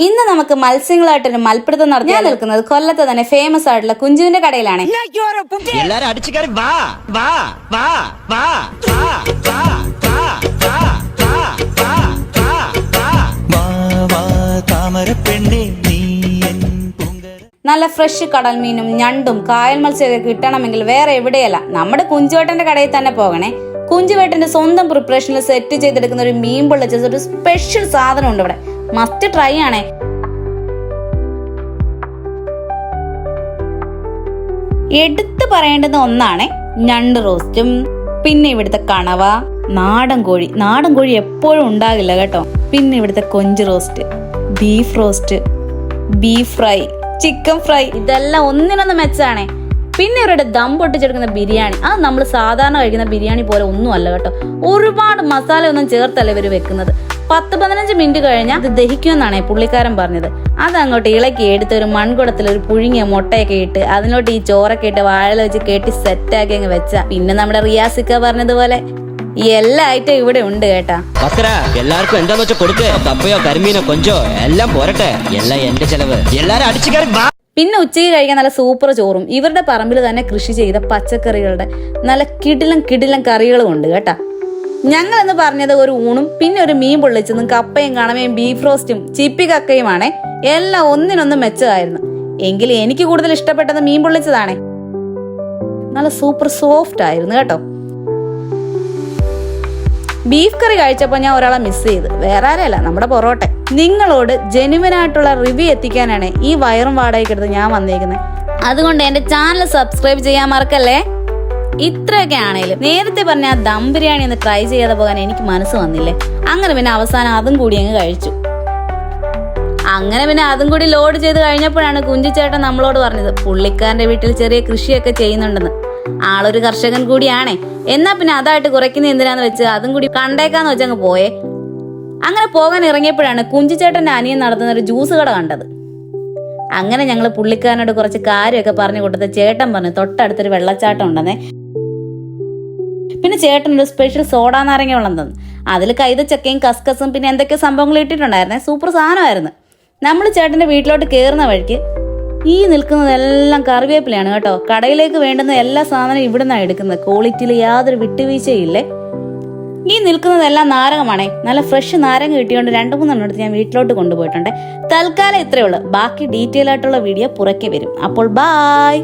ഇന്ന് നമുക്ക് മത്സ്യങ്ങളായിട്ടൊരു മൽപ്പിടുത്തം നടത്തി നിൽക്കുന്നത് കൊല്ലത്ത് തന്നെ ഫേമസ് ആയിട്ടുള്ള കുഞ്ചുവിന്റെ കടയിലാണ്. നല്ല ഫ്രഷ് കടൽ മീനും ഞണ്ടും കായൽ മത്സ്യമൊക്കെ കിട്ടണമെങ്കിൽ വേറെ എവിടെയല്ല, നമ്മുടെ കുഞ്ചുവേട്ടന്റെ കടയിൽ തന്നെ പോകണേ. കുഞ്ചുവേട്ടന്റെ സ്വന്തം പ്രിപ്പറേഷനിൽ സെറ്റ് ചെയ്തെടുക്കുന്ന ഒരു മീൻ പൊള്ളിച്ച ഒരു സ്പെഷ്യൽ സാധനം ഉണ്ട് ഇവിടെ, മസ്റ്റ് ട്രൈ ആണേ. എടുത്തു പറയേണ്ടുന്ന ഒന്നാണ് ഞണ്ട് റോസ്റ്റും, പിന്നെ ഇവിടുത്തെ കണവ, നാടൻ കോഴി എപ്പോഴും ഉണ്ടാകില്ല കേട്ടോ. പിന്നെ ഇവിടുത്തെ കൊഞ്ച് roast, beef roast, beef fry, chicken fry, ഇതെല്ലാം ഒന്നിനൊന്ന് മെച്ചാണേ. പിന്നെ ഇവരുടെ ദം പൊട്ടിച്ചെടുക്കുന്ന ബിരിയാണി, അത് നമ്മൾ സാധാരണ കഴിക്കുന്ന ബിരിയാണി പോലെ ഒന്നും അല്ല കേട്ടോ. ഒരുപാട് മസാല ഒന്നും ചേർത്തല്ല ഇവര് വെക്കുന്നത്. 10-15 മിനിറ്റ് കഴിഞ്ഞാൽ ഇത് ദഹിക്കുമെന്നാണ് പുള്ളിക്കാരൻ പറഞ്ഞത്. അതങ്ങോട്ട് ഇളക്കി എടുത്ത് ഒരു മൺകുടത്തിൽ ഒരു പുഴുങ്ങിയ മുട്ടയൊക്കെ ഇട്ട് അതിനോട്ട് ഈ ചോറൊക്കെ ഇട്ട് വാഴ വെച്ച് കെട്ടി സെറ്റാക്കി അങ്ങ് വെച്ചാ പിന്നെ നമ്മുടെ റിയാസിക്ക പറഞ്ഞതുപോലെ എല്ലാ ഐറ്റം ഇവിടെ ഉണ്ട് കേട്ടാ. എല്ലാവർക്കും എന്താന്ന് വെച്ചാൽ കൊടുക്ക്, കപ്പയോ കരിമീനോ കൊഞ്ചോ എല്ലാം പോരട്ടെ, എല്ലാം എന്റെ ചെലവ്, എല്ലാരും അടിച്ചു കയറി. പിന്നെ ഉച്ചയ്ക്ക് കഴിക്കാൻ നല്ല സൂപ്പർ ചോറും ഇവരുടെ പറമ്പിൽ തന്നെ കൃഷി ചെയ്ത പച്ചക്കറികളുടെ നല്ല കിടിലം കറികളും ഉണ്ട് കേട്ടാ. ഞങ്ങൾ എന്ന് പറഞ്ഞത് ഒരു ഊണും പിന്നെ ഒരു മീൻ പൊള്ളിച്ചതും കപ്പയും കണവയും ബീഫ് റോസ്റ്റും ചിപ്പി കക്കയുമാണ്. എല്ലാം ഒന്നിനൊന്നും മെച്ചമായിരുന്നു. എങ്കിലും എനിക്ക് കൂടുതൽ ഇഷ്ടപ്പെട്ടത് മീൻ പൊള്ളിച്ചതാണേ. നല്ല സൂപ്പർ സോഫ്റ്റ് ആയിരുന്നു കേട്ടോ. ബീഫ് കറി കഴിച്ചപ്പോൾ ഞാൻ ഒരാളെ മിസ് ചെയ്ത്, വേറെ ആരല്ല, നമ്മുടെ പൊറോട്ട. നിങ്ങളോട് ജെനുവിനായിട്ടുള്ള റിവ്യൂ എത്തിക്കാനാണ് ഈ വയറും വാടകയ്ക്കെടുത്ത് ഞാൻ വന്നേക്കുന്നത്. അതുകൊണ്ട് എന്റെ ചാനൽ സബ്സ്ക്രൈബ് ചെയ്യാൻ മറക്കല്ലേ. ഇത്രയൊക്കെ ആണേലും നേരത്തെ പറഞ്ഞ ആ ദം ബിരിയാണി ഒന്ന് ട്രൈ ചെയ്യാതെ പോകാൻ എനിക്ക് മനസ്സ് വന്നില്ലേ. അങ്ങനെ പിന്നെ അവസാനം അതും കൂടി അങ്ങ് കഴിച്ചു. അങ്ങനെ പിന്നെ അതും കൂടി ലോഡ് ചെയ്ത് കഴിഞ്ഞപ്പോഴാണ് കുഞ്ചിച്ചേട്ടൻ നമ്മളോട് പറഞ്ഞത് പുള്ളിക്കാരന്റെ വീട്ടിൽ ചെറിയ കൃഷിയൊക്കെ ചെയ്യുന്നുണ്ടെന്ന്. ആളൊരു കർഷകൻ കൂടിയാണേ. എന്നാ പിന്നെ അതായിട്ട് കുറയ്ക്കുന്ന എന്തിനാന്ന് വെച്ച് അതും കൂടി കണ്ടേക്കാന്ന് വെച്ചങ്ങ് പോയേ. അങ്ങനെ പോകാൻ ഇറങ്ങിയപ്പോഴാണ് കുഞ്ചിച്ചേട്ടന്റെ അനിയൻ നടത്തുന്ന ഒരു ജ്യൂസ് കട കണ്ടത്. അങ്ങനെ ഞങ്ങൾ പുള്ളിക്കാരനോട് കുറച്ച് കാര്യമൊക്കെ പറഞ്ഞു കൊടുത്ത് ചേട്ടൻ പറഞ്ഞു തൊട്ടടുത്തൊരു വെള്ളച്ചാട്ടം ഉണ്ടെന്നേ. പിന്നെ ചേട്ടനൊരു സ്പെഷ്യൽ സോഡാ നാരങ്ങ വെള്ളം തന്നു. അതിൽ കൈതച്ചക്കയും കസ്കസും പിന്നെ എന്തൊക്കെയോ സംഭവങ്ങൾ ഇട്ടിട്ടുണ്ടായിരുന്നേ. സൂപ്പർ സാധനമായിരുന്നു. നമ്മൾ ചേട്ടന്റെ വീട്ടിലോട്ട് കയറുന്ന വഴിക്ക് ഈ നിൽക്കുന്നതെല്ലാം കറിവേപ്പിലയാണ് കേട്ടോ. കടയിലേക്ക് വേണ്ടുന്ന എല്ലാ സാധനവും ഇവിടെ നിന്നാണ് എടുക്കുന്നത്. ക്വാളിറ്റിയിൽ യാതൊരു വിട്ടുവീഴ്ചയില്ലേ. ഈ നിൽക്കുന്നതെല്ലാം നാരകമാണേ. നല്ല ഫ്രഷ് നാരങ്ങ കിട്ടിയോണ്ട് 2-3 എടുത്ത് ഞാൻ വീട്ടിലോട്ട് കൊണ്ടുപോയിട്ടുണ്ട്. തൽക്കാലം ഇത്രയേ ഉള്ളൂ. ബാക്കി ഡീറ്റെയിൽ ആയിട്ടുള്ള വീഡിയോ പുറകെ വരും. അപ്പോൾ ബായ്.